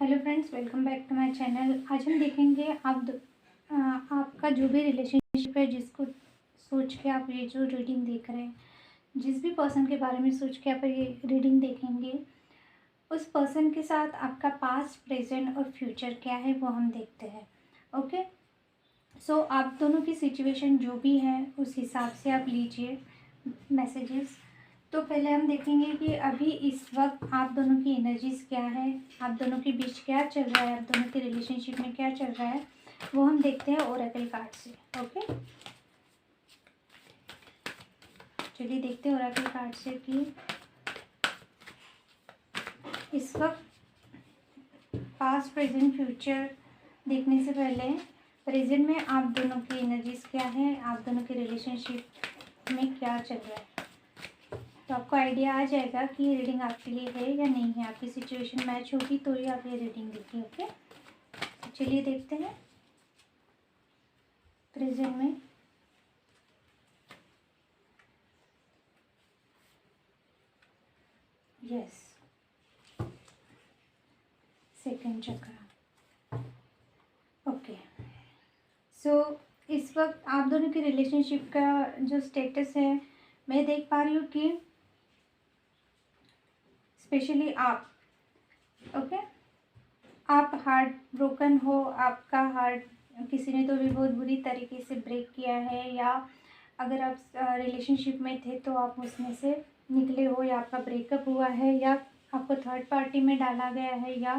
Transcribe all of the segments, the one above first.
Hello friends, welcome back to my channel. आज हम देखेंगे आपका जो भी रिलेशनशिप है, जिसको सोच के आप ये जो रीडिंग देख रहे हैं, जिस भी पर्सन के बारे में सोच के आप ये रीडिंग देखेंगे, उस पर्सन के साथ आपका पास्ट, प्रेजेंट और फ्यूचर क्या है वो हम देखते हैं। ओके, सो आप दोनों की सिचुएशन जो भी है उस हिसाब से आप लीजिए मैसेजेस। तो पहले हम देखेंगे कि अभी इस वक्त आप दोनों की एनर्जीज क्या है, आप दोनों के बीच क्या चल रहा है, आप दोनों के रिलेशनशिप में क्या चल रहा है, वो हम देखते हैं ओरेकल कार्ड से। ओके, चलिए देखते हैं ओरेकल कार्ड से कि इस वक्त पास्ट, प्रेजेंट, फ्यूचर देखने से पहले प्रेजेंट में आप दोनों की एनर्जीज क्या है, आप दोनों के रिलेशनशिप में क्या चल रहा है, तो आपको आइडिया आ जाएगा कि ये रीडिंग आपके लिए है या नहीं है। आपकी सिचुएशन मैच होगी तो ही आप ये रीडिंग देखिए। ओके, तो चलिए देखते हैं प्रेजेंट में। यस, सेकंड चक्र। ओके, सो इस वक्त आप दोनों के रिलेशनशिप का जो स्टेटस है, मैं देख पा रही हूँ कि स्पेशली आप, ओके, आप हार्ट ब्रोकन हो, आपका हार्ट किसी ने तो भी बहुत बुरी तरीके से ब्रेक किया है, या अगर आप रिलेशनशिप में थे तो आप उसमें से निकले हो, या आपका ब्रेकअप हुआ है, या आपको थर्ड पार्टी में डाला गया है, या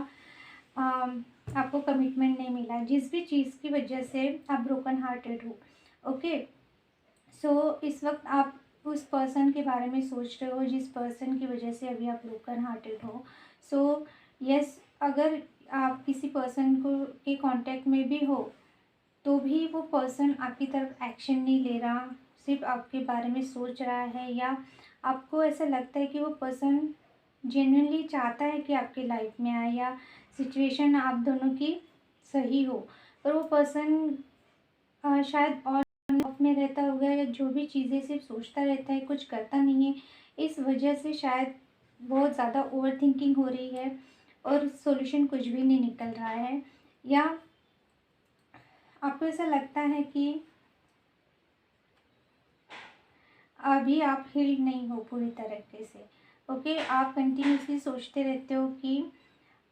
आपको कमिटमेंट नहीं मिला, जिस भी चीज़ की वजह से आप ब्रोकन हार्टेड हो। ओके, सो इस वक्त आप उस पर्सन के बारे में सोच रहे हो जिस पर्सन की वजह से अभी आप ब्रोकन हार्टेड हो। सो यस, अगर आप किसी पर्सन को के कांटेक्ट में भी हो तो भी वो पर्सन आपकी तरफ एक्शन नहीं ले रहा, सिर्फ आपके बारे में सोच रहा है, या आपको ऐसा लगता है कि वो पर्सन जेन्युइनली चाहता है कि आपकी लाइफ में आए, या सिचुएशन आप दोनों की सही हो, पर वो पर्सन शायद और ऑफ में रहता होगा, या जो भी चीज़ें सिर्फ सोचता रहता है, कुछ करता नहीं है। इस वजह से शायद बहुत ज़्यादा ओवर थिंकिंग हो रही है और सोल्यूशन कुछ भी नहीं निकल रहा है, या आपको ऐसा लगता है कि अभी आप हील नहीं हो पूरी तरीके से। ओके, आप कंटिन्यूसली सोचते रहते हो कि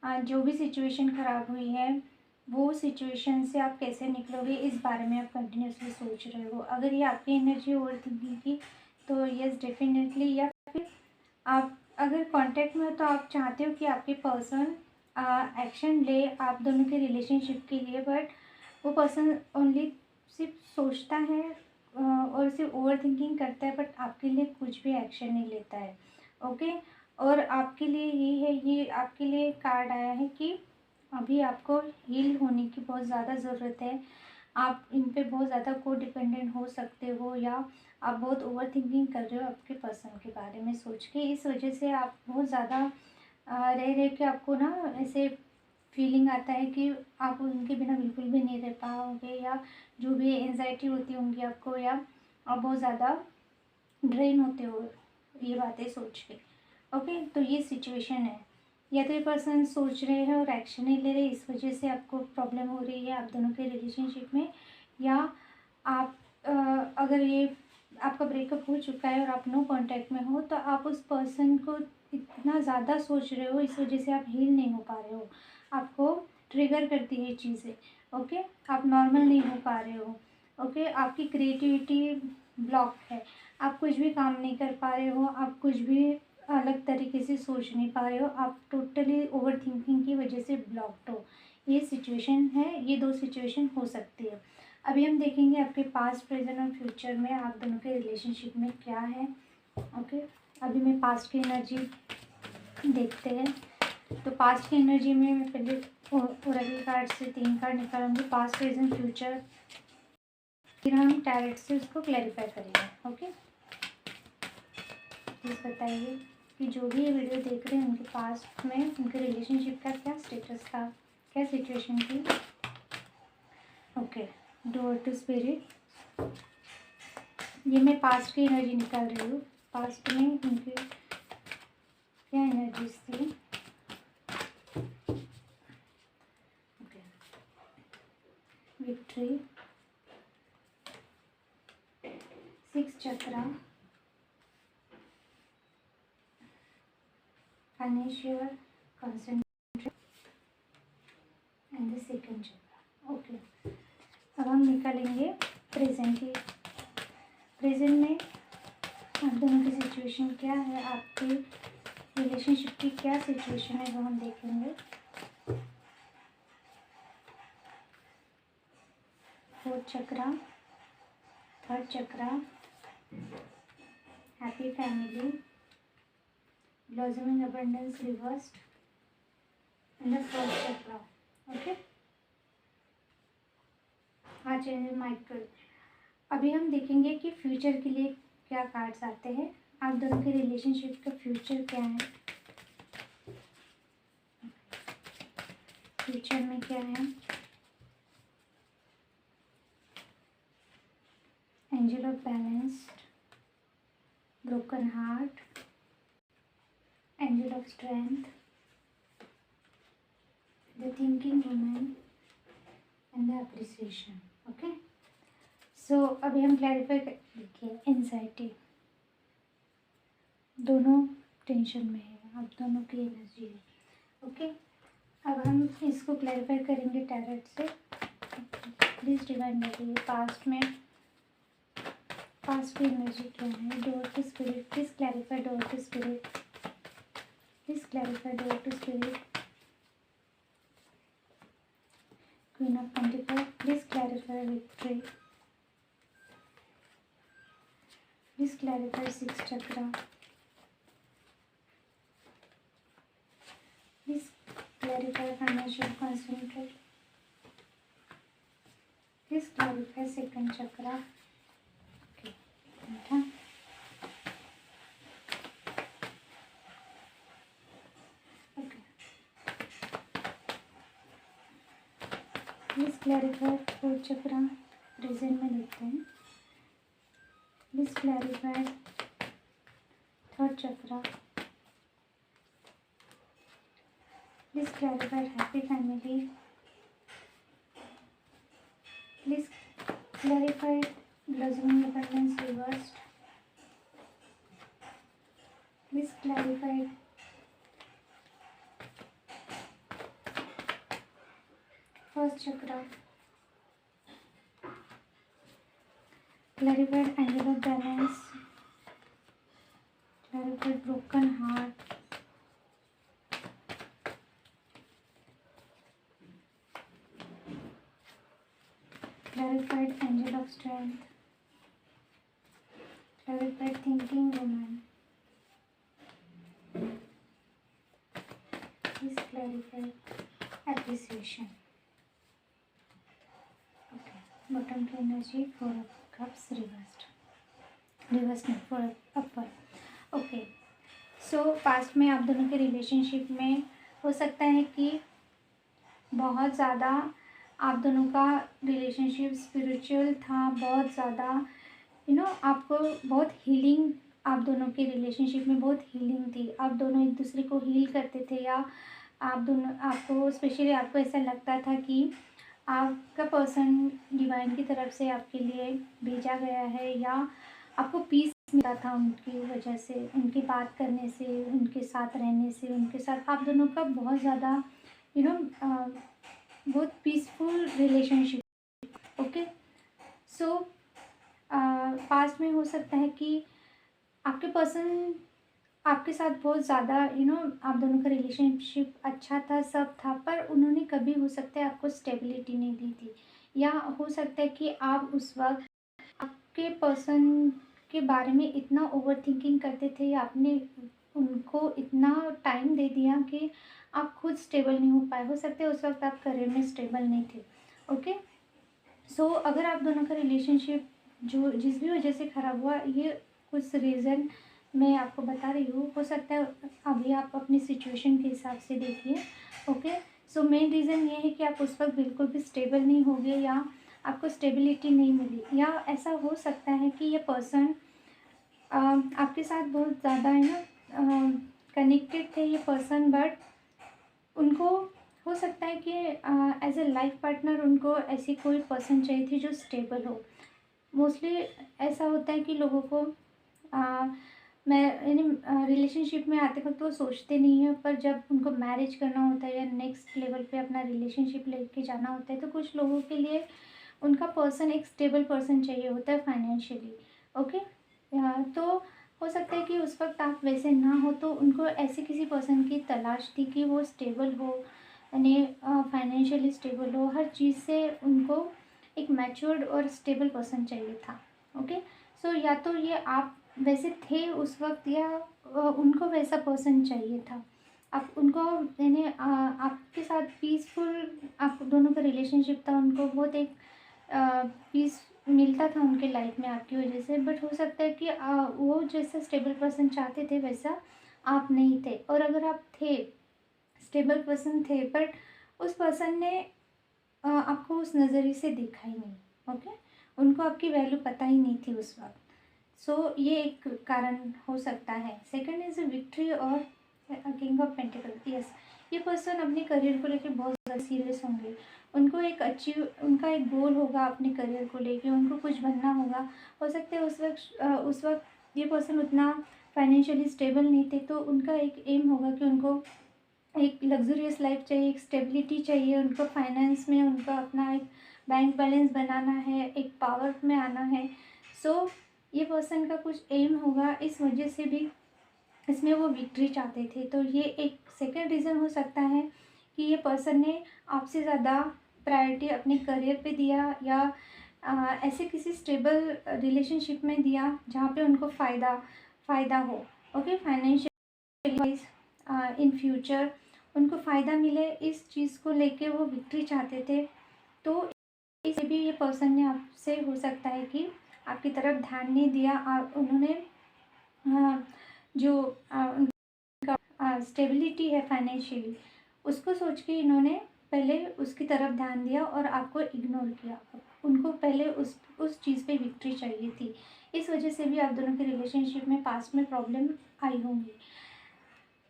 जो भी सिचुएशन ख़राब हुई है वो सिचुएशन से आप कैसे निकलोगे, इस बारे में आप कंटिन्यूसली सोच रहे हो। अगर ये आपकी एनर्जी ओवर थिंकिंग की तो यस डेफिनेटली, या फिर आप अगर कांटेक्ट में हो तो आप चाहते हो कि आपके पर्सन एक्शन ले आप दोनों के रिलेशनशिप के लिए, बट वो पर्सन ओनली सिर्फ सोचता है और सिर्फ ओवर थिंकिंग करता है, बट आपके लिए कुछ भी एक्शन नहीं लेता है। ओके, और आपके लिए ये आपके लिए कार्ड आया है कि अभी आपको हील होने की बहुत ज़्यादा ज़रूरत है। आप इन पे बहुत ज़्यादा को डिपेंडेंट हो सकते हो, या आप बहुत ओवर थिंकिंग कर रहे हो आपके पर्सन के बारे में सोच के। इस वजह से आप बहुत ज़्यादा रह रह के आपको ना ऐसे फीलिंग आता है कि आप उनके बिना बिल्कुल भी नहीं रह पाओगे, या जो भी एंजाइटी होती होंगी आपको, या आप बहुत ज़्यादा ड्रेन होते हो ये बातें सोच के। ओके, तो ये सिचुएशन है, या तो ये पर्सन सोच रहे हैं और एक्शन नहीं ले रहे, इस वजह से आपको प्रॉब्लम हो रही है आप दोनों के रिलेशनशिप में, या आप अगर ये आपका ब्रेकअप हो चुका है और आप नो कांटेक्ट में हो तो आप उस पर्सन को इतना ज़्यादा सोच रहे हो, इस वजह से आप हील नहीं हो पा रहे हो, आपको ट्रिगर करती है चीज़ें। ओके, आप नॉर्मल नहीं हो पा रहे हो। ओके, आपकी क्रिएटिविटी ब्लॉक है, आप कुछ भी काम नहीं कर पा रहे हो, आप कुछ भी अलग तरीके से सोच नहीं पा रहे हो, आप टोटली ओवर थिंकिंग की वजह से ब्लॉक्ड हो। ये सिचुएशन है, ये दो सिचुएशन हो सकती है। अभी हम देखेंगे आपके पास्ट, प्रेजेंट और फ्यूचर में आप दोनों के रिलेशनशिप में क्या है। ओके, अभी मैं पास्ट की एनर्जी देखते हैं। तो पास्ट की एनर्जी में मैं पहले ओरेकल कार्ड से 3 कार्ड निकालूंगी, पास्ट, प्रेजेंट, फ्यूचर, फिर हम टैरेट से उसको क्लैरिफाई करेंगे। ओके, प्लीज़ बताइए कि जो भी ये वीडियो देख रहे हैं उनके पास्ट में उनके रिलेशनशिप का क्या स्टेटस था, क्या सिचुएशन थी। ओके, डोर टू स्पिरिट, ये मैं पास्ट की एनर्जी निकाल रही हूँ। पास्ट में उनके क्या एनर्जीज थी। 3, 6 chakra, financial concentration and the second chakra. Okay, अब हम निकालेंगे प्रेजेंट की। प्रेजेंट में आप दोनों की सिचुएशन क्या है, आपकी रिलेशनशिप की क्या सिचुएशन है वो हम देखेंगे। 4th chakra, 3rd chakra, happy family, blossoming abundance reversed and the 1st chakra. Okay, हाँ चेंज माइक्रो। अभी हम देखेंगे कि फ्यूचर के लिए क्या कार्ड्स आते हैं, आप दोनों के रिलेशनशिप का फ्यूचर क्या है, फ्यूचर में क्या है। Angel of balanced, broken heart, angel of strength, the thinking woman and the appreciation. Okay, so अभी हम क्लैरिफाई कर, देखिए एंजाइटी, दोनों टेंशन में है, आप दोनों की एनर्जी है। ओके, अब हम इसको क्लैरिफाई करेंगे टैरेट से। प्लीज़ डिवाइन बताइए पास्ट की एनर्जी क्या है। Door to spirit, please clarify door to spirit, please clarify door to spirit. Queen of pentacle, please clarify victory, please clarify 6th chakra, please clarify financial concentrate, please clarify 2nd chakra. Okay, बेटा okay, please clarify 4th chakra, present में देखते हैं। Please clarify 3rd chakra, please clarify happy family, please clarify blossoming abundance reversed, please clarify 1st chakra, clarified angle of balance, clarified broken heart, clarified angel of strength, clarified thinking woman, please clarify appreciation. Okay, bottom to energy 4 of cups reversed नहीं 4 upward. Okay, सो past में आप दोनों के relationship में हो सकता है कि बहुत ज़्यादा आप दोनों का रिलेशनशिप स्पिरिचुअल था, बहुत ज़्यादा आपको बहुत हीलिंग, आप दोनों के रिलेशनशिप में बहुत हीलिंग थी, आप दोनों एक दूसरे को हील करते थे, या आपको स्पेशली आपको ऐसा लगता था कि आपका पर्सन डिवाइन की तरफ से आपके लिए भेजा गया है, या आपको पीस मिला था उनकी वजह से, उनकी बात करने से, उनके साथ रहने से, उनके साथ आप दोनों का बहुत ज़्यादा बहुत पीसफुल रिलेशनशिप। ओके, सो पास्ट में हो सकता है कि आपके पर्सन आपके साथ बहुत ज़्यादा आप दोनों का रिलेशनशिप अच्छा था, सब था, पर उन्होंने कभी हो सकता है आपको स्टेबिलिटी नहीं दी थी, या हो सकता है कि आप उस वक्त आपके पर्सन के बारे में इतना ओवर थिंकिंग करते थे, या आपने उनको इतना टाइम दे दिया कि आप खुद स्टेबल नहीं हो पाए। हो सकता है उस वक्त आप करियर में स्टेबल नहीं थे। ओके, सो अगर आप दोनों का रिलेशनशिप जो जिस भी वजह से ख़राब हुआ, ये कुछ रीज़न मैं आपको बता रही हूँ, हो सकता है अभी आप अपनी सिचुएशन के हिसाब से देखिए। ओके, सो मेन रीज़न ये है कि आप उस वक्त बिल्कुल भी स्टेबल नहीं हो गए, या आपको स्टेबिलिटी नहीं मिली, या ऐसा हो सकता है कि ये पर्सन आपके साथ बहुत ज़्यादा कनेक्टेड थे ये पर्सन, बट उनको हो सकता है कि एज ए लाइफ पार्टनर उनको ऐसी कोई पर्सन चाहिए थी जो स्टेबल हो। मोस्टली ऐसा होता है कि लोगों को अ, मैं यानी रिलेशनशिप में आते वक्त वो सोचते नहीं हैं, पर जब उनको मैरिज करना होता है या नेक्स्ट लेवल पे अपना रिलेशनशिप लेके जाना होता है, तो कुछ लोगों के लिए उनका पर्सन एक स्टेबल पर्सन चाहिए होता है फाइनेंशियली। ओके, तो हो सकता है कि उस वक्त आप वैसे ना हो, तो उनको ऐसे किसी पर्सन की तलाश थी कि वो स्टेबल हो, यानी फाइनेंशियली स्टेबल हो, हर चीज़ से उनको एक मैच्योर्ड और स्टेबल पर्सन चाहिए था। ओके, सो या तो ये आप वैसे थे उस वक्त, या उनको वैसा पर्सन चाहिए था। आप उनको यानी आपके साथ पीसफुल आप दोनों का रिलेशनशिप था, उनको बहुत एक पीस मिलता था उनके लाइफ में आपकी वजह से। बट हो सकता है कि वो जैसा स्टेबल पर्सन चाहते थे वैसा आप नहीं थे, और अगर आप थे स्टेबल पर्सन थे, बट उस पर्सन ने आपको उस नज़रिए से देखा ही नहीं। ओके, उनको आपकी वैल्यू पता ही नहीं थी उस वक्त। सो ये एक कारण हो सकता है। सेकंड इज विक्ट्री और किंग ऑफ पेंटिकल। यस, ये पर्सन अपने करियर को लेकर बहुत ज़्यादा सीरियस होंगे। उनको एक उनका एक गोल होगा अपने करियर को लेके, उनको कुछ बनना होगा। हो सकता है उस वक्त ये पर्सन उतना फाइनेंशियली स्टेबल नहीं थे, तो उनका एक एम होगा कि उनको एक लग्जरियस लाइफ चाहिए, एक स्टेबिलिटी चाहिए, उनको फाइनेंस में उनका अपना एक बैंक बैलेंस बनाना है, एक पावर में आना है। सो ये पर्सन का कुछ एम होगा, इस वजह से भी इसमें वो विक्ट्री चाहते थे। तो ये एक सेकंड रीज़न हो सकता है कि ये पर्सन ने आपसे ज़्यादा प्रायोरिटी अपने करियर पे दिया, या ऐसे किसी स्टेबल रिलेशनशिप में दिया जहाँ पे उनको फ़ायदा हो। Okay, financial wise in future उनको फ़ायदा मिले, इस चीज़ को लेके वो विक्ट्री चाहते थे। तो इसे भी ये पर्सन ने आपसे हो सकता है कि आपकी तरफ ध्यान नहीं दिया, उन्होंने जो उनका स्टेबिलिटी है फाइनेंशियली, उसको सोच के इन्होंने पहले उसकी तरफ ध्यान दिया और आपको इग्नोर किया। उनको पहले उस चीज़ पे विक्ट्री चाहिए थी, इस वजह से भी आप दोनों के रिलेशनशिप में पास्ट में प्रॉब्लम आई होंगी।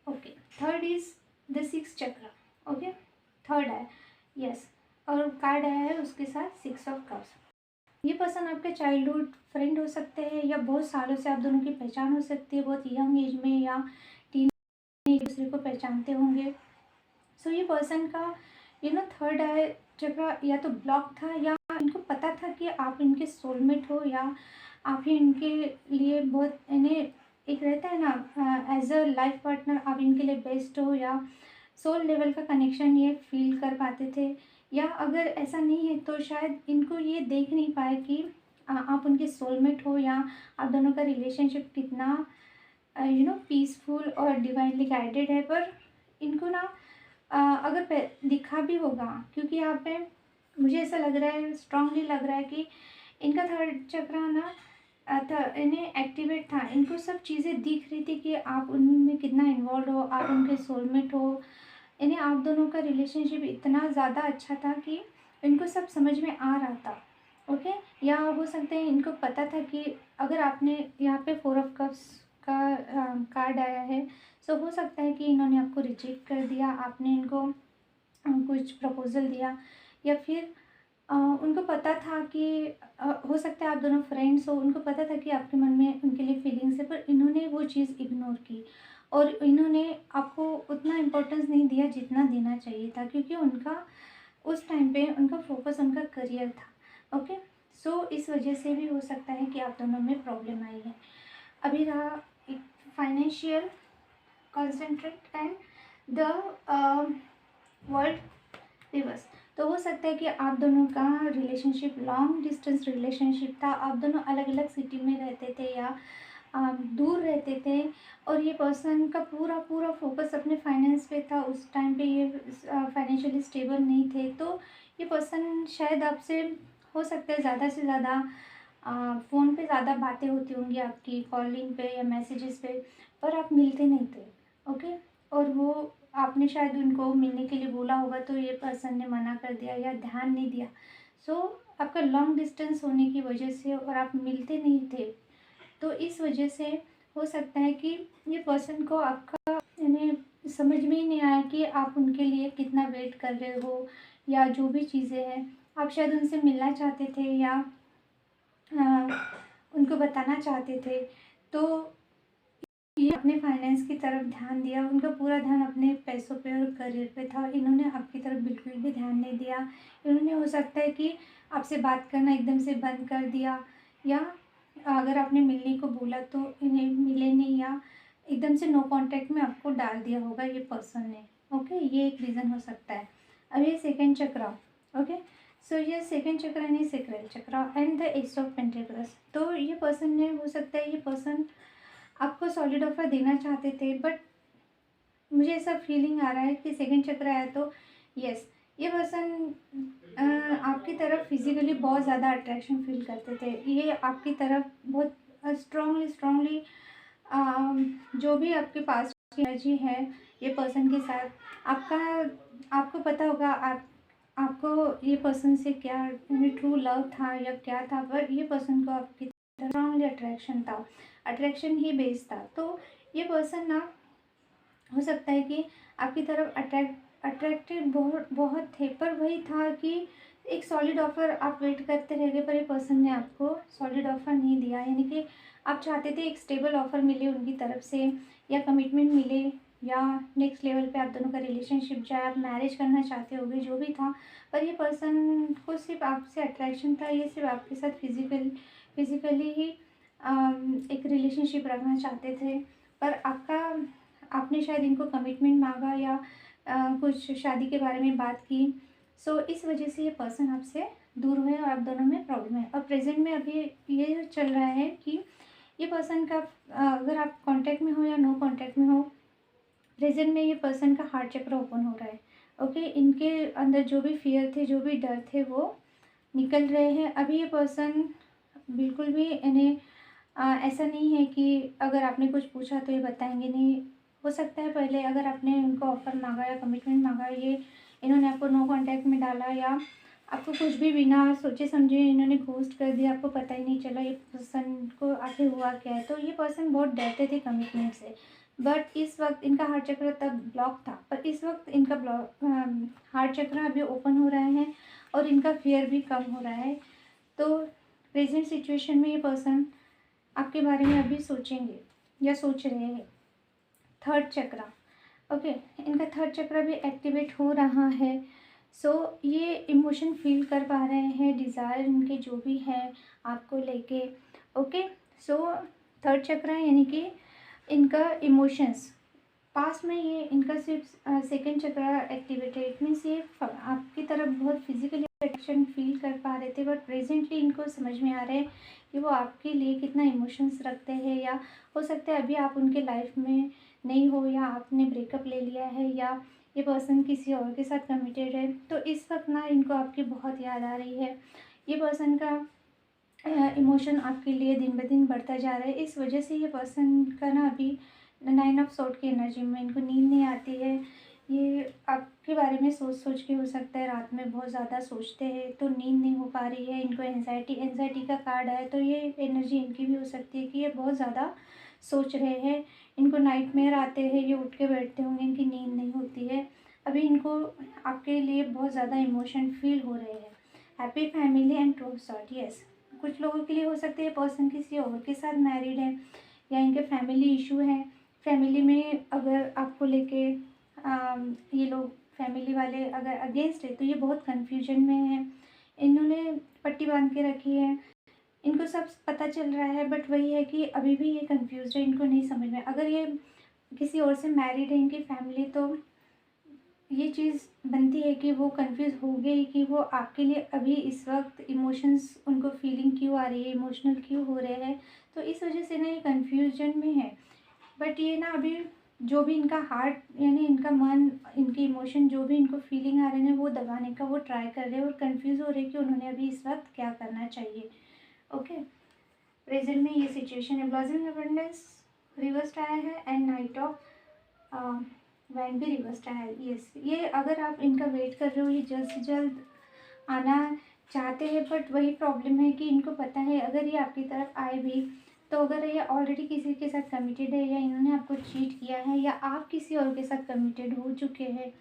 Okay, third is the six चक्र। ओके, थर्ड है, यस, और कार्ड आया है उसके साथ 6 ऑफ कप्स। ये पर्सन आपके चाइल्डहुड फ्रेंड हो सकते हैं, या बहुत सालों से आप दोनों की पहचान हो सकती है, बहुत यंग एज में या टीन एक दूसरे को पहचानते होंगे। सो ये पर्सन का थर्ड आई चक्र या तो ब्लॉक था, या इनको पता था कि आप इनके सोलमेट हो, या आप ही इनके लिए बहुत इन्हें एक रहता है ना एज अ लाइफ पार्टनर, आप इनके लिए बेस्ट हो, या सोल लेवल का कनेक्शन ये फील कर पाते थे। या अगर ऐसा नहीं है तो शायद इनको ये देख नहीं पाए कि आप उनके सोलमेट हो, या आप दोनों का रिलेशनशिप कितना पीसफुल और डिवाइनली गाइडेड है। पर इनको ना अगर दिखा भी होगा, क्योंकि यहाँ पे मुझे ऐसा लग रहा है, स्ट्रांगली लग रहा है कि इनका थर्ड चक्र ना इन्हें एक्टिवेट था, इनको सब चीज़ें दिख रही थी कि आप उनमें कितना इन्वॉल्व हो, आप उनके सोलमेट हो। इन्हें आप दोनों का रिलेशनशिप इतना ज़्यादा अच्छा था कि इनको सब समझ में आ रहा था। ओके, या हो सकता है इनको पता था कि अगर आपने यहाँ पे 4 ऑफ कप्स का कार्ड आया है, सो हो सकता है कि इन्होंने आपको रिजेक्ट कर दिया, आपने इनको कुछ प्रपोज़ल दिया, या फिर उनको पता था कि हो सकता है आप दोनों फ्रेंड्स हो, उनको पता था कि आपके मन में उनके लिए फीलिंग्स है, पर इन्होंने वो चीज़ इग्नोर की, और इन्होंने आपको उतना इम्पोर्टेंस नहीं दिया जितना देना चाहिए था, क्योंकि उनका उस टाइम पे उनका फोकस उनका करियर था। ओके, सो इस वजह से भी हो सकता है कि आप दोनों में प्रॉब्लम आई है। अभी रहा एक financial concentrate and the world reverse. तो हो सकता है कि आप दोनों का रिलेशनशिप लॉन्ग डिस्टेंस रिलेशनशिप था, आप दोनों अलग अलग सिटी में रहते थे, या दूर रहते थे, और ये पर्सन का पूरा पूरा फोकस अपने फाइनेंस पे था। उस टाइम पे ये फाइनेंशियली स्टेबल नहीं थे, तो ये पर्सन शायद आपसे हो सकता है ज़्यादा से ज़्यादा फ़ोन पे ज़्यादा बातें होती होंगी आपकी, कॉलिंग पे या मैसेजेस पे, पर आप मिलते नहीं थे। ओके, और वो आपने शायद उनको मिलने के लिए बोला होगा, तो ये पर्सन ने मना कर दिया या ध्यान नहीं दिया। सो आपका लॉन्ग डिस्टेंस होने की वजह से, और आप मिलते नहीं थे, तो इस वजह से हो सकता है कि ये पर्सन को आपका यानी समझ में ही नहीं आया कि आप उनके लिए कितना वेट कर रहे हो या जो भी चीज़ें हैं। आप शायद उनसे मिलना चाहते थे या उनको बताना चाहते थे। तो ये अपने फाइनेंस की तरफ ध्यान दिया, उनका पूरा ध्यान अपने पैसों पे और करियर पे था। इन्होंने आपकी तरफ बिल्कुल भी ध्यान नहीं दिया। इन्होंने हो सकता है कि आपसे बात करना एकदम से बंद कर दिया, या अगर आपने मिलने को बोला तो इन्हें मिले नहीं, या एकदम से नो कांटेक्ट में आपको डाल दिया होगा ये पर्सन ने। ओके, ये एक रीज़न हो सकता है। अब ये सेकंड चक्रा। ओके, सो ये सेकंड चक्रा यानी sacral chakra and the S of pentacles. तो ये पर्सन ने, हो सकता है ये पर्सन आपको सॉलिड ऑफर देना चाहते थे, बट मुझे ऐसा फीलिंग आ रहा है कि सेकंड चक्र आया तो यस, ये पर्सन आपकी तरफ फिजिकली बहुत ज़्यादा अट्रैक्शन फील करते थे। ये आपकी तरफ बहुत स्ट्रांगली जो भी आपके पास की एनर्जी है ये पर्सन के साथ, आपका आपको पता होगा आपको ये पर्सन से क्या ट्रू लव था या क्या था, पर ये पर्सन को आपकी तरफ स्ट्रांगली अट्रैक्शन था, अट्रैक्शन ही बेस्ड था। तो ये पर्सन ना, हो सकता है कि आपकी तरफ अट्रैक्टेड बहुत बहुत थे, पर वही था कि एक सॉलिड ऑफ़र आप वेट करते रह गए, पर ये पर्सन ने आपको सॉलिड ऑफ़र नहीं दिया। यानी कि आप चाहते थे एक स्टेबल ऑफ़र मिले उनकी तरफ से, या कमिटमेंट मिले, या नेक्स्ट लेवल पे आप दोनों का रिलेशनशिप जाए, आप मैरिज करना चाहते होगे, जो भी था। पर ये पर्सन को सिर्फ आपसे अट्रैक्शन था, ये सिर्फ आपके साथ फिज़िकली ही एक रिलेशनशिप रखना चाहते थे। पर आपने शायद इनको कमिटमेंट मांगा या कुछ शादी के बारे में बात की। सो इस वजह से ये पर्सन आपसे दूर हुए और आप दोनों में प्रॉब्लम है। और प्रेजेंट में अभी ये चल रहा है कि ये पर्सन का अगर आप कांटेक्ट में हो या नो कांटेक्ट में हो, प्रेजेंट में ये पर्सन का हार्ट चक्र ओपन हो रहा है। ओके, इनके अंदर जो भी फियर थे, जो भी डर थे, वो निकल रहे हैं। अभी ये पर्सन बिल्कुल भी इन्हें ऐसा नहीं है कि अगर आपने कुछ पूछा तो ये बताएंगे नहीं। हो सकता है पहले अगर आपने उनको ऑफ़र मांगा या कमिटमेंट मांगा, ये इन्होंने आपको नो कांटेक्ट में डाला, या आपको कुछ भी बिना सोचे समझे इन्होंने घोस्ट कर दिया, आपको पता ही नहीं चला ये पर्सन को आखिर हुआ क्या है। तो ये पर्सन बहुत डरते थे कमिटमेंट से, बट इस वक्त इनका हार्ट चक्र तब ब्लॉक था, पर इस वक्त इनका हार्ट चक्र अभी ओपन हो रहा है और इनका फियर भी कम हो रहा है। तो प्रेजेंट सिचुएशन में ये पर्सन आपके बारे में अभी सोचेंगे या सोच रहे हैं। थर्ड चक्रा, ओके, इनका थर्ड चक्रा भी एक्टिवेट हो रहा है। सो ये इमोशन फील कर पा रहे हैं, डिज़ायर इनके जो भी है आपको लेके। ओके, सो थर्ड चक्रा यानी कि इनका इमोशंस, पास में ये इनका सिर्फ second chakra activated, it means ये आपकी तरफ बहुत फिजिकली अट्रैक्शन फील कर पा रहे थे, बट प्रेजेंटली इनको समझ में आ रहा है कि वो आपके लिए कितना इमोशंस रखते हैं, या हो सकता है अभी आप उनके लाइफ में नहीं हो, या आपने ब्रेकअप ले लिया है, या ये पर्सन किसी और के साथ कमिटेड है। तो इस वक्त ना इनको आपकी बहुत याद आ रही है। ये पर्सन का इमोशन आपके लिए दिन ब दिन बढ़ता जा रहा है। इस वजह से ये पर्सन का ना अभी 9 ऑफ सॉर्ड की एनर्जी में इनको नींद नहीं आती है। ये आपके बारे में सोच सोच के, हो सकता है रात में बहुत ज़्यादा सोचते हैं तो नींद नहीं हो पा रही है इनको। एंजाइटी का कार्ड है, तो ये एनर्जी इनकी भी हो सकती है कि ये बहुत ज़्यादा सोच रहे हैं। इनको नाइटमेयर आते हैं, ये उठ के बैठते होंगे, इनकी नींद नहीं होती है। अभी इनको आपके लिए बहुत ज़्यादा इमोशन फील हो रहे हैं। Happy family and true sort, yes, कुछ लोगों के लिए हो सकता है ये पर्सन किसी और के साथ मैरिड है, या इनके फैमिली इशू है। फैमिली में अगर आपको लेके ये लोग फैमिली वाले अगर अगेंस्ट है तो ये बहुत कन्फ्यूजन में है। इन्होंने पट्टी बांध के रखी है, इनको सब पता चल रहा है, बट वही है कि अभी भी ये कंफ्यूज है, इनको नहीं समझ में। अगर ये किसी और से मैरिड है इनकी फैमिली, तो ये चीज़ बनती है कि वो कंफ्यूज हो गई कि वो आपके लिए अभी इस वक्त इमोशंस, उनको फीलिंग क्यों आ रही है, इमोशनल क्यों हो रहे हैं। तो इस वजह से ना ये कन्फ्यूजन में है। बट ये ना अभी जो भी इनका हार्ट यानी इनका मन, इनके इमोशन जो भी इनको फीलिंग आ रहे हैं वो दबाने का वो ट्राई कर रहे हैं, और कंफ्यूज हो रहे हैं कि उन्होंने अभी इस वक्त क्या करना चाहिए। ओके, प्रेजेंट में ये सिचुएशन है। ब्लॉसम अबंडेंस रिवर्स आया है एंड नाइट ऑफ वैन भी रिवर्स आया है। यस, ये अगर आप इनका वेट कर रहे हो, ये जल्द से जल्द आना चाहते हैं, बट वही प्रॉब्लम है कि इनको पता है अगर ये आपकी तरफ आए भी तो अगर ये ऑलरेडी किसी के साथ कमिटेड है या इन्होंने आपको चीट किया है या आप किसी और के साथ कमिटेड हो चुके हैं,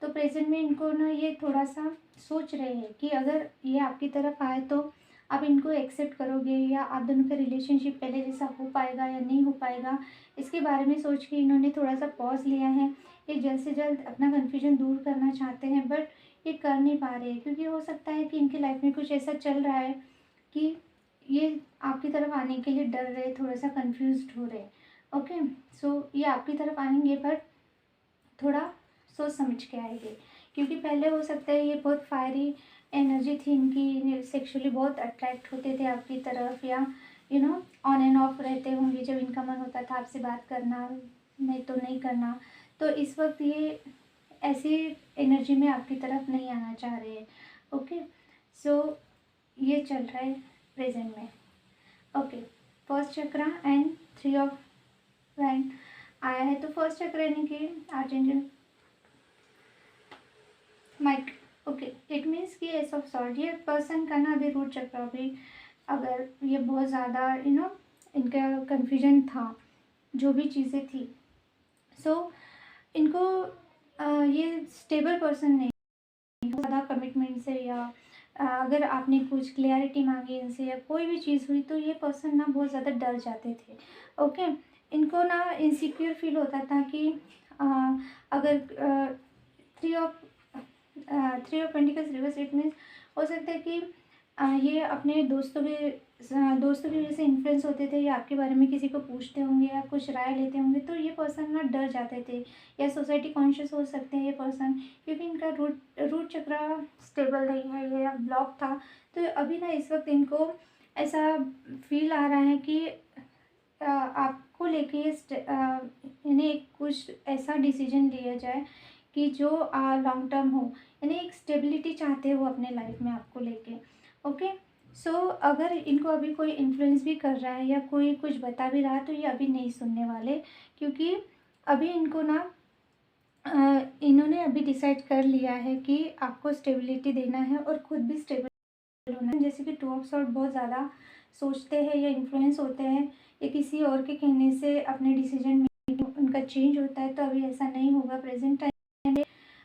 तो प्रेज़ेंट में इनको ना ये थोड़ा-सा सोच रहे हैं कि अगर ये आपकी तरफ आए तो आप इनको एक्सेप्ट करोगे या आप दोनों का रिलेशनशिप पहले जैसा हो पाएगा या नहीं हो पाएगा, इसके बारे में सोच के इन्होंने थोड़ा-सा पॉज़ लिया है। ये जल्द से जल्द अपना कन्फ्यूजन दूर करना चाहते हैं, बट ये कर नहीं पा रहे हैं, क्योंकि हो सकता है कि इनकी लाइफ़ में कुछ ऐसा चल रहा है कि ये आपकी तरफ आने के लिए डर रहे, थोड़ा-सा कन्फ्यूज़्ड हो रहे। ओके, सो ये आपकी तरफ आएँगे, बट थोड़ा सोच समझ के आएँगे, क्योंकि पहले हो सकता है ये बहुत फायरी एनर्जी थी इनकी, सेक्सुअली बहुत अट्रैक्ट होते थे आपकी तरफ, या ऑन एंड ऑफ रहते होंगे, जब इनका मन होता था आपसे बात करना, नहीं तो नहीं करना। तो इस वक्त ये ऐसी एनर्जी में आपकी तरफ नहीं आना चाह रहे हैं। ओके, सो ये चल रहा है प्रेजेंट में। Okay, first chakra and 3 of wand आया है, तो फर्स्ट चक्र यानी कि आर्चेंजल माइक। ओके, इट मीन्स कि एस ऑफ सॉर्ड, ये पर्सन का ना अभी रूट चक्र भी, अगर ये बहुत ज़्यादा इनका कन्फ्यूजन था, जो भी चीज़ें थी, सो इनको ये स्टेबल पर्सन नहीं, ज़्यादा कमिटमेंट से या अगर आपने कुछ क्लियरिटी मांगी इनसे या कोई भी चीज़ हुई, तो ये पर्सन ना बहुत ज़्यादा डर जाते थे। ओके, इनको ना इनसिक्योर फील होता था कि अ, अगर three of pentacles reverse, it means हो सकता है कि ये अपने दोस्तों की वजह से इन्फ्लुएंस होते थे, या आपके बारे में किसी को पूछते होंगे या कुछ राय लेते होंगे, तो ये पर्सन ना डर जाते थे, या सोसाइटी कॉन्शियस हो सकते हैं ये पर्सन, क्योंकि इनका रूट चक्र स्टेबल नहीं है, ये ब्लॉक था। तो अभी ना इस वक्त इनको ऐसा फील आ रहा है कि आपको लेके यानी एक कुछ ऐसा डिसीजन लिया जाए कि जो लॉन्ग टर्म हो, यानी एक स्टेबिलिटी चाहते हो अपने लाइफ में आपको लेके। ओके, सो अगर इनको अभी कोई इन्फ्लुएंस भी कर रहा है या कोई कुछ बता भी रहा है, तो ये अभी नहीं सुनने वाले, क्योंकि अभी इनको ना इन्होंने अभी डिसाइड कर लिया है कि आपको स्टेबिलिटी देना है और खुद भी स्टेबल होना है। जैसे कि 2 ऑफ सॉर्ड बहुत ज़्यादा सोचते हैं या इन्फ्लुएंस होते हैं, या किसी और के कहने से अपने डिसीजन मेकिंग उनका चेंज होता है, तो अभी ऐसा नहीं होगा। प्रेजेंट टाइम में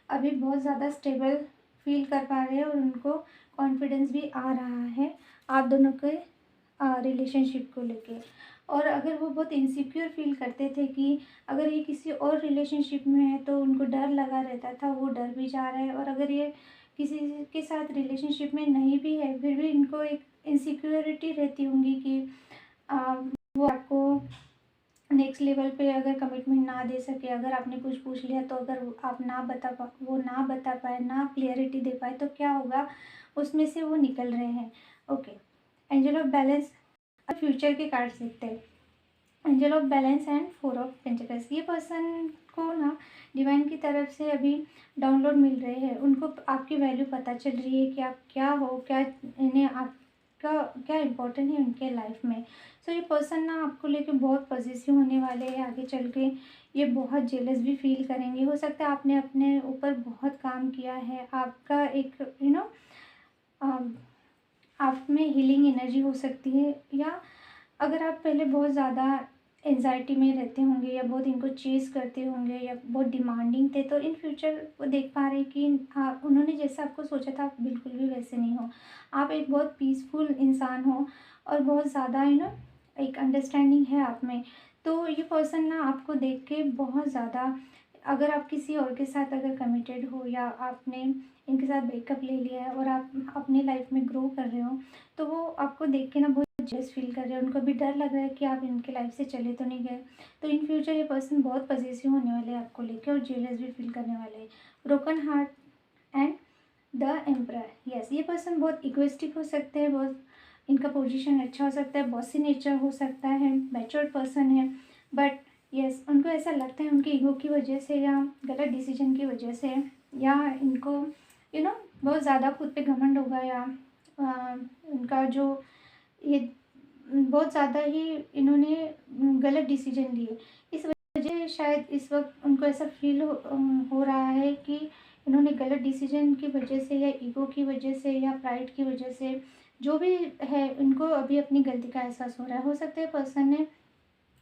अभी बहुत ज़्यादा स्टेबल फील कर पा रहे हैं और उनको कॉन्फिडेंस भी आ रहा है आप दोनों के रिलेशनशिप को लेके। और अगर वो बहुत इनसिक्योर फील करते थे कि अगर ये किसी और रिलेशनशिप में है, तो उनको डर लगा रहता था, वो डर भी जा रहा है। और अगर ये किसी के साथ रिलेशनशिप में नहीं भी है, फिर भी इनको एक इनसिक्योरिटी रहती होंगी कि वो आपको नेक्स्ट लेवल पे अगर कमिटमेंट ना दे सके, अगर आपने कुछ पूछ लिया तो अगर आप वो ना बता पाए, ना क्लियरिटी दे पाए, तो क्या होगा, उसमें से वो निकल रहे हैं। Okay, angel of balance, future के कार्ड्स देखते हैं। Angel of balance and 4 of pentacles, ये पर्सन को ना डिवाइन की तरफ से अभी डाउनलोड मिल रहे हैं, उनको आपकी वैल्यू पता चल रही है कि आप क्या हो, क्या इन्हें आपका क्या इम्पोर्टेंट है उनके लाइफ में। सो ये पर्सन ना आपको लेके बहुत पॉजिटिव होने वाले हैं आगे चल के, ये बहुत जेलस भी फील करेंगे। हो सकता है आपने अपने ऊपर बहुत काम किया है, आपका एक आप में हीलिंग एनर्जी हो सकती है, या अगर आप पहले बहुत ज़्यादा एंजाइटी में रहते होंगे या बहुत इनको चेज़ करते होंगे या बहुत डिमांडिंग थे, तो इन फ्यूचर वो देख पा रहे हैं कि उन्होंने जैसा आपको सोचा था, आप बिल्कुल भी वैसे नहीं हो। आप एक बहुत पीसफुल इंसान हो और बहुत ज़्यादा एक अंडरस्टैंडिंग है आप में। तो ये पर्सन ना आपको देख के बहुत ज़्यादा, अगर आप किसी और के साथ अगर कमिटेड हो या आपने इनके साथ ब्रेकअप ले लिया है और आप अपनी लाइफ में ग्रो कर रहे हो, तो वो आपको देख के ना बहुत जेलस फील कर रहे हैं। उनको भी डर लग रहा है कि आप इनके लाइफ से चले तो नहीं गए। तो इन फ्यूचर ये पर्सन बहुत पॉजिटिव होने वाले हैं आपको लेके और जेलस भी फील करने वाले हैं। Broken heart and the emperor, yes, ये पर्सन बहुत इगोइस्टिक हो सकते हैं, बहुत इनका पोजीशन अच्छा हो सकता है, बॉसी नेचर हो सकता है, मैच्योर पर्सन है, बट यस उनको ऐसा लगता है उनकी ईगो की वजह से या गलत डिसीजन की वजह से, या इनको बहुत ज़्यादा खुद पे घमंड होगा, या उनका जो ये बहुत ज़्यादा ही इन्होंने गलत डिसीजन लिए, इस वजह से शायद इस वक्त उनको ऐसा फील हो रहा है कि इन्होंने गलत डिसीजन की वजह से या ईगो की वजह से या प्राइड की वजह से जो भी है उनको अभी अपनी गलती का एहसास हो रहा है। हो सकता है पर्सन ने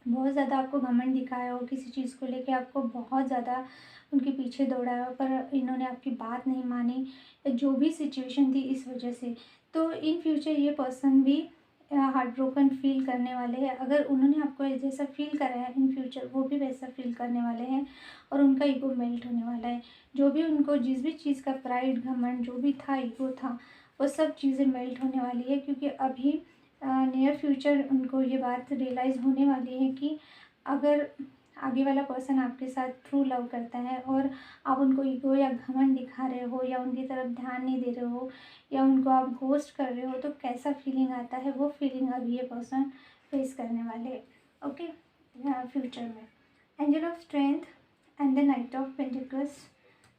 बहुत ज़्यादा आपको घमंड दिखाया हो, किसी चीज़ को लेके आपको बहुत ज़्यादा उनके पीछे दौड़ाया हो, पर इन्होंने आपकी बात नहीं मानी, जो भी सिचुएशन थी इस वजह से। तो इन फ्यूचर ये पर्सन भी हार्ट ब्रोकन फील करने वाले हैं। अगर उन्होंने आपको जैसा फील करा है, इन फ्यूचर वो भी वैसा फील करने वाले हैं और उनका ईगो मेल्ट होने वाला है। जो भी उनको जिस भी चीज़ का प्राइड, घमंड जो भी था, ईगो था, वो सब चीज़ें मेल्ट होने वाली है, क्योंकि अभी नियर फ्यूचर उनको ये बात रियलाइज़ होने वाली है कि अगर आगे वाला पर्सन आपके साथ ट्रू लव करता है और आप उनको ईगो या घमंड दिखा रहे हो या उनकी तरफ ध्यान नहीं दे रहे हो या उनको आप घोस्ट कर रहे हो, तो कैसा फीलिंग आता है, वो फीलिंग अभी ये पर्सन फेस करने वाले हैं। ओके, फ्यूचर में angel of strength and the night of pentacles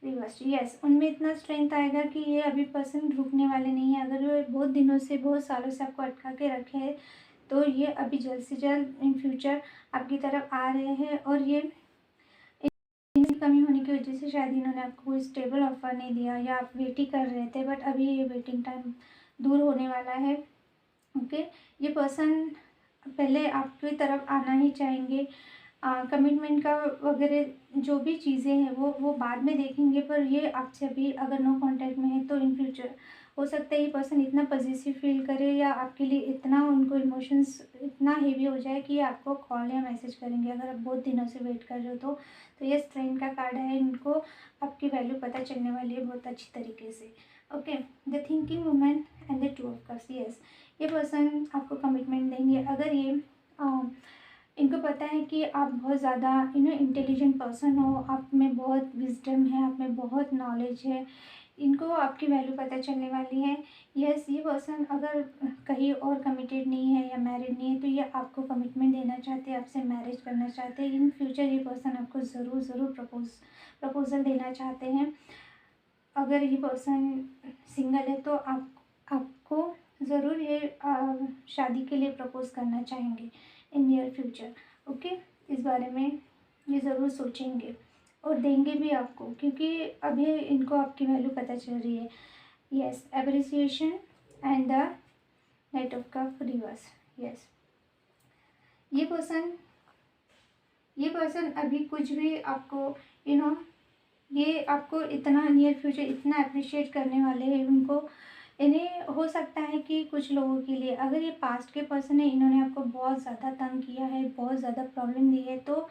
reverse. Yes, उनमें इतना स्ट्रेंथ आएगा कि ये अभी पर्सन रुकने वाले नहीं है। अगर वो बहुत दिनों से, बहुत सालों से आपको अटका के रखे हैं, तो ये अभी जल्द से जल्द इन फ्यूचर आपकी तरफ आ रहे हैं। और ये इनकी कमी होने की वजह से शायद इन्होंने आपको कोई स्टेबल ऑफर नहीं दिया या आप वेट ही कर रहे थे, बट अभी ये वेटिंग टाइम दूर होने वाला है। ओके, ये पर्सन पहले आपकी तरफ आना ही चाहेंगे। कमिटमेंट का वगैरह जो भी चीज़ें हैं वो बाद में देखेंगे, पर ये आपसे अभी अगर नो कांटेक्ट में है तो इन फ्यूचर हो सकता है ये पर्सन इतना पॉजिटिव फील करे या आपके लिए इतना उनको इमोशंस इतना हेवी हो जाए कि आपको कॉल या मैसेज करेंगे अगर आप बहुत दिनों से वेट कर रहे हो तो ये स्ट्रेंथ का कार्ड है। इनको आपकी वैल्यू पता चलने वाली है बहुत अच्छी तरीके से। Okay, the thinking women and the two of cups. Yes, ये पर्सन आपको कमिटमेंट देंगे अगर ये इनको पता है कि आप बहुत ज़्यादा इंटेलिजेंट पर्सन हो, आप में बहुत विजडम है, आप में बहुत नॉलेज है। इनको आपकी वैल्यू पता चलने वाली है। यस, ये पर्सन अगर कहीं और कमिटेड नहीं है या मैरिड नहीं है तो ये आपको कमिटमेंट देना चाहते हैं, आपसे मैरिज करना चाहते हैं। इन फ्यूचर ये पर्सन आपको ज़रूर ज़रूर प्रपोजल देना चाहते हैं। अगर ये पर्सन सिंगल है तो आपको ज़रूर ये शादी के लिए प्रपोज करना चाहेंगे इन नियर फ्यूचर। ओके, इस बारे में ये ज़रूर सोचेंगे और देंगे भी आपको, क्योंकि अभी इनको आपकी वैल्यू पता चल रही है। Yes, appreciation and the night of cup reverse. Yes, ये पर्सन अभी कुछ भी आपको ये आपको इतना नियर फ्यूचर इतना अप्रिशिएट करने वाले हैं। उनको इन्हें हो सकता है कि कुछ लोगों के लिए अगर ये पास्ट के पर्सन है, इन्होंने आपको बहुत ज़्यादा तंग किया है, बहुत ज़्यादा प्रॉब्लम दी है, तो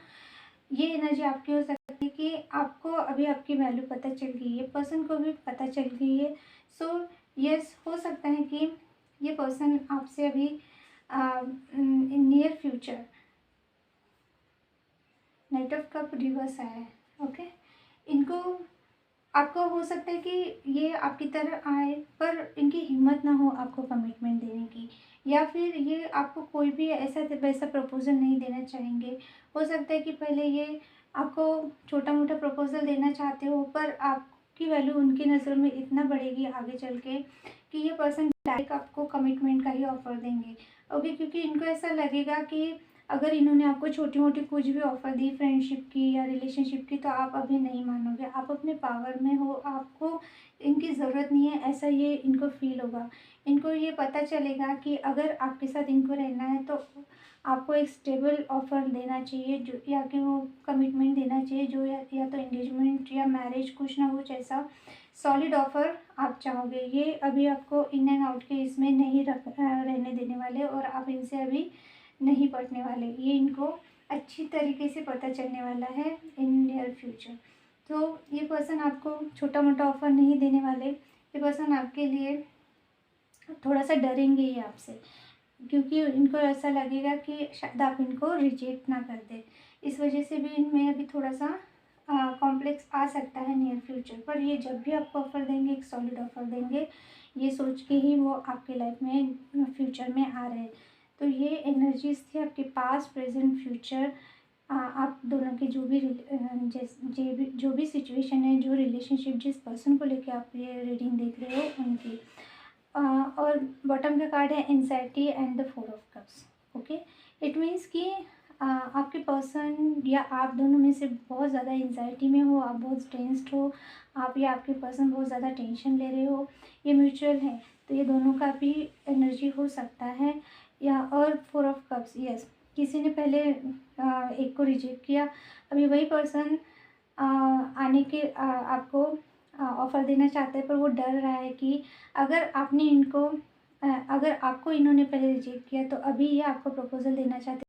ये एनर्जी आपकी हो सकती है कि आपको अभी आपकी वैल्यू पता चल गई है, पर्सन को भी पता चल गई है। सो यस, हो सकता है कि ये पर्सन आपसे अभी in near future night of cup reverse आया है। ओके, इनको आपको हो सकता है कि ये आपकी तरह आए पर इनकी हिम्मत ना हो आपको कमिटमेंट देने की, या फिर ये आपको कोई भी ऐसा वैसा प्रपोज़ल नहीं देना चाहेंगे। हो सकता है कि पहले ये आपको छोटा मोटा प्रपोज़ल देना चाहते हो, पर आपकी वैल्यू उनकी नज़रों में इतना बढ़ेगी आगे चल के कि ये पर्सन डायरेक्ट आपको कमिटमेंट का ही ऑफ़र देंगे। ओके, क्योंकि इनको ऐसा लगेगा कि अगर इन्होंने आपको छोटी मोटी कुछ भी ऑफ़र दी फ्रेंडशिप की या रिलेशनशिप की तो आप अभी नहीं मानोगे। आप अपने पावर में हो, आपको इनकी ज़रूरत नहीं है, ऐसा ये इनको फील होगा। इनको ये पता चलेगा कि अगर आपके साथ इनको रहना है तो आपको एक स्टेबल ऑफ़र देना चाहिए, जो या कि वो कमिटमेंट देना चाहिए, जो या तो एंगेजमेंट या मैरिज, कुछ ना कुछ ऐसा सॉलिड ऑफ़र आप चाहोगे। ये अभी आपको इन एंड आउट के इसमें नहीं रहने देने वाले और आप इनसे अभी नहीं पड़ने वाले। ये इनको अच्छी तरीके से पता चलने वाला है इन नियर फ्यूचर। तो ये पर्सन आपको छोटा मोटा ऑफ़र नहीं देने वाले। ये पर्सन आपके लिए थोड़ा सा डरेंगे ही आपसे, क्योंकि इनको ऐसा लगेगा कि शायद आप इनको रिजेक्ट ना कर दें। इस वजह से भी इनमें अभी थोड़ा सा कॉम्प्लेक्स आ सकता है नियर फ्यूचर। पर ये जब भी आपको ऑफ़र देंगे, एक सॉलिड ऑफ़र देंगे, ये सोच के ही वो आपके लाइफ में फ्यूचर में आ रहे हैं। तो ये एनर्जीज थी आपके पास, प्रेजेंट, फ्यूचर, आप दोनों के जो भी सिचुएशन है, जो रिलेशनशिप, जिस पर्सन को लेके आप ये रीडिंग देख रहे हो उनकी। और बॉटम का कार्ड है anxiety and the four of cups. Okay, it means कि आपके पर्सन या आप दोनों में से बहुत ज़्यादा एंजाइटी में हो, आप बहुत टेंस्ड हो, आप या आपके पर्सन बहुत ज़्यादा टेंशन ले रहे हो, ये म्यूचुअल है। तो ये दोनों का भी एनर्जी हो सकता है। या और 4 ऑफ कप्स, यस, किसी ने पहले एक को रिजेक्ट किया, अभी वही पर्सन आने के आपको ऑफ़र देना चाहता है, पर वो डर रहा है कि अगर आपने इनको अगर आपको इन्होंने पहले रिजेक्ट किया तो अभी ये आपको प्रपोज़ल देना चाहते हैं।